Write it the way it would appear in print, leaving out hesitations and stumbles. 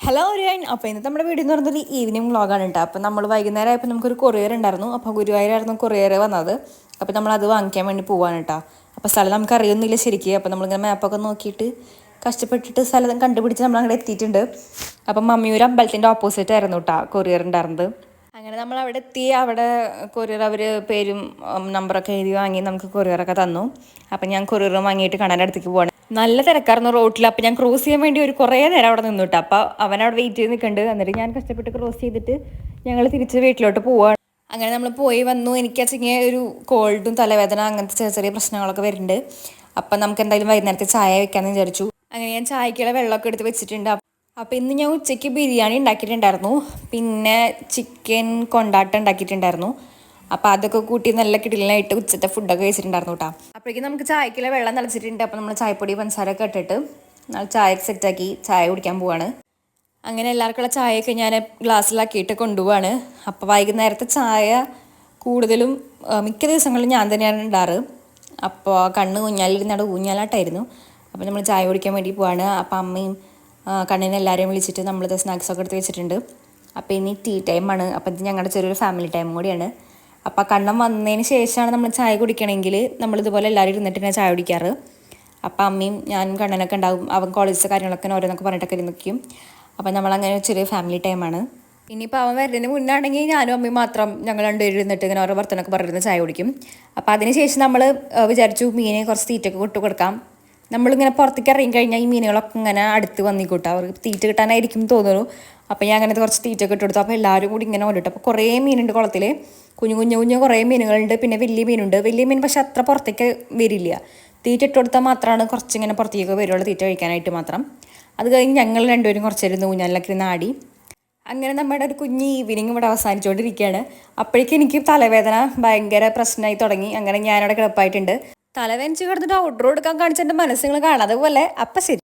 Hello Riyan. അപ്പോൾ ഇന്നത്തെ നമ്മുടെ വീഡിയോ എന്ന് പറയുന്നത് ഈവനിങ് വ്ളോഗാണ് കേട്ടോ. അപ്പോൾ നമ്മൾ വൈകുന്നേരം ആയപ്പോൾ നമുക്കൊരു കൊറിയർ ഉണ്ടായിരുന്നു. അപ്പോൾ ഗുരുവായൂരായിരുന്നു കൊറിയർ വന്നത്. അപ്പോൾ നമ്മളത് വാങ്ങിക്കാൻ വേണ്ടി പോവാണ് കേട്ടോ. അപ്പോൾ സ്ഥലം നമുക്ക് അറിയുന്നില്ല ശരിക്കും. അപ്പോൾ നമ്മളിങ്ങനെ മാപ്പൊക്കെ നോക്കിയിട്ട് കഷ്ടപ്പെട്ടിട്ട് സ്ഥലം കണ്ടുപിടിച്ച് നമ്മൾ അങ്ങോട്ട് എത്തിയിട്ടുണ്ട്. അപ്പം മമ്മിയൂർ അമ്പലത്തിൻ്റെ ഓപ്പോസിറ്റ് ആയിരുന്നു കേട്ടോ കൊറിയർ ഉണ്ടായിരുന്നത്. അങ്ങനെ നമ്മൾ അവിടെ എത്തി. അവിടെ കൊറിയർ അവർ പേരും നമ്പറൊക്കെ എഴുതി വാങ്ങി നമുക്ക് കൊറിയറൊക്കെ തന്നു. അപ്പം ഞാൻ കൊറിയർ വാങ്ങിയിട്ട് കണ്ണൻ്റെ അടുത്തേക്ക് പോവാണ്. നല്ല തിരക്കായിരുന്നു റോട്ടിൽ. അപ്പം ഞാൻ ക്രോസ് ചെയ്യാൻ വേണ്ടി ഒരു കുറേ നേരം അവിടെ നിന്നിട്ട്. അപ്പോൾ അവൻ അവിടെ വെയിറ്റ് ചെയ്ത് നിൽക്കുന്നുണ്ട്. എന്നിട്ട് ഞാൻ കഷ്ടപ്പെട്ട് ക്രോസ് ചെയ്തിട്ട് ഞങ്ങൾ തിരിച്ച് വീട്ടിലോട്ട് പോവുകയാണ്. അങ്ങനെ നമ്മൾ പോയി വന്നു. എനിക്കച്ചിങ്ങനെ ഒരു കോൾഡും തലവേദന അങ്ങനത്തെ ചെറിയ ചെറിയ പ്രശ്നങ്ങളൊക്കെ വരുന്നുണ്ട്. അപ്പം നമുക്ക് എന്തായാലും വൈകുന്നേരത്തെ ചായ വെക്കാമെന്ന് വിചാരിച്ചു. അങ്ങനെ ഞാൻ ചായക്കുള്ള വെള്ളമൊക്കെ എടുത്ത് വെച്ചിട്ടുണ്ട്. അപ്പോൾ ഇന്ന് ഞാൻ ഉച്ചയ്ക്ക് ബിരിയാണി ഉണ്ടാക്കിയിട്ടുണ്ടായിരുന്നു. പിന്നെ ചിക്കൻ കൊണ്ടാട്ടം ഉണ്ടാക്കിയിട്ടുണ്ടായിരുന്നു. അപ്പോൾ അതൊക്കെ കൂട്ടി നല്ല കിടിലനായിട്ട് ഉച്ചത്തെ ഫുഡൊക്കെ കഴിച്ചിട്ടുണ്ടായിരുന്നു കേട്ടോ. അപ്പോഴേക്കും നമുക്ക് ചായക്കുള്ള വെള്ളം തിളച്ചിട്ടുണ്ട്. അപ്പോൾ നമ്മൾ ചായപ്പൊടി പഞ്ചസാരൊക്കെ ഇട്ടിട്ട് നമ്മൾ ചായ സെറ്റാക്കി ചായ കുടിക്കാൻ പോവാണ്. അങ്ങനെ എല്ലാവർക്കുള്ള ചായയൊക്കെ ഞാൻ ഗ്ലാസ്സിലാക്കിയിട്ട് കൊണ്ടുപോവാണ്. അപ്പോൾ വൈകുന്നേരത്തെ ചായ കൂടുതലും മിക്ക ദിവസങ്ങളിലും ഞാൻ തന്നെയാണ് ഉണ്ടാറ്. അപ്പോൾ കണ്ണ് ഊഞ്ഞാലിരുന്നാട് ഊഞ്ഞാലാട്ടായിരുന്നു. അപ്പോൾ നമ്മൾ ചായ കുടിക്കാൻ വേണ്ടി പോവാണ്. അപ്പോൾ അമ്മയും കണ്ണിനെ എല്ലാവരെയും വിളിച്ചിട്ട് നമ്മളിത് സ്നാക്സൊക്കെ എടുത്ത് വെച്ചിട്ടുണ്ട്. അപ്പോൾ ഇനി ടീ ടൈമാണ്. അപ്പോൾ ഇത് ഞങ്ങളുടെ ചെറിയൊരു ഫാമിലി ടൈം കൂടിയാണ്. അപ്പോൾ കണ്ണൻ വന്നതിന് ശേഷമാണ് നമ്മൾ ചായ കുടിക്കണമെങ്കിൽ നമ്മളിതുപോലെ എല്ലാവരും ഇരുന്നിട്ട് തന്നെ ചായ കുടിക്കാറ്. അപ്പോൾ അമ്മയും ഞാനും കണ്ണനൊക്കെ ഉണ്ടാവും. അവൻ കോളേജിലെ കാര്യങ്ങളൊക്കെ ഓരോന്നൊക്കെ പറഞ്ഞിട്ടൊക്കെ ഇരുന്നിരിക്കും. അപ്പോൾ നമ്മളങ്ങനെ ചെറിയ ഫാമിലി ടൈമാണ്. ഇനിയിപ്പോൾ അവൻ വരുന്നതിന് മുന്നാണെങ്കിൽ ഞാനും അമ്മയും മാത്രം ഞങ്ങൾ രണ്ടുപേരും ഇരുന്നിട്ട് ഇങ്ങനെ ഓരോ വർത്തനൊക്കെ പറഞ്ഞിരുന്ന് ചായ കുടിക്കും. അപ്പോൾ അതിന് ശേഷം നമ്മൾ വിചാരിച്ചു മീനെ കുറച്ച് തീറ്റൊക്കെ കൊട്ടു കൊടുക്കാം. നമ്മളിങ്ങനെ പുറത്തേക്ക് ഇറങ്ങി കഴിഞ്ഞാൽ ഈ മീനുകളൊക്കെ ഇങ്ങനെ അടുത്ത് വന്നിക്കൂട്ടോ. അവർക്ക് തീറ്റ കിട്ടാനായിരിക്കും തോന്നുന്നു. അപ്പോൾ ഞാൻ അങ്ങനത്തെ കുറച്ച് തീറ്റയൊക്കെ ഇട്ട് കൊടുത്തു. അപ്പോൾ എല്ലാവരും കൂടി ഇങ്ങനെ കൊണ്ടിട്ടു. അപ്പോൾ കുറേ മീനുണ്ട് കുളത്തിൽ. കുഞ്ഞു കുറേ മീനുകളുണ്ട്. പിന്നെ വലിയ മീനുണ്ട്. വലിയ മീൻ പക്ഷെ അത്ര പുറത്തേക്ക് വരില്ല. തീറ്റ ഇട്ട് കൊടുത്താൽ മാത്രമാണ് കുറച്ചിങ്ങനെ പുറത്തേക്ക് വരുള്ളൂ, തീറ്റ കഴിക്കാനായിട്ട് മാത്രം. അത് കഴിഞ്ഞ് ഞങ്ങൾ രണ്ടുപേരും കുറച്ചിരുന്ന് ഊഞ്ഞാലിലൊക്കെ ഇരുന്ന് ആടി. അങ്ങനെ നമ്മുടെ ഒരു കുഞ്ഞ് ഈവനിങ് ഇവിടെ അവസാനിച്ചുകൊണ്ടിരിക്കുകയാണ്. അപ്പോഴേക്കും എനിക്ക് തലവേദന ഭയങ്കര പ്രശ്നമായി തുടങ്ങി. അങ്ങനെ ഞാനവിടെ കിടപ്പായിട്ടുണ്ട്. തലവേദനിച്ച് കിടന്നിട്ട് ഔട്ട്ഡോർ എടുക്കാൻ കാണിച്ച എൻ്റെ മനസ്സുകൾ കാണാതെ പോലെ. അപ്പം ശരി.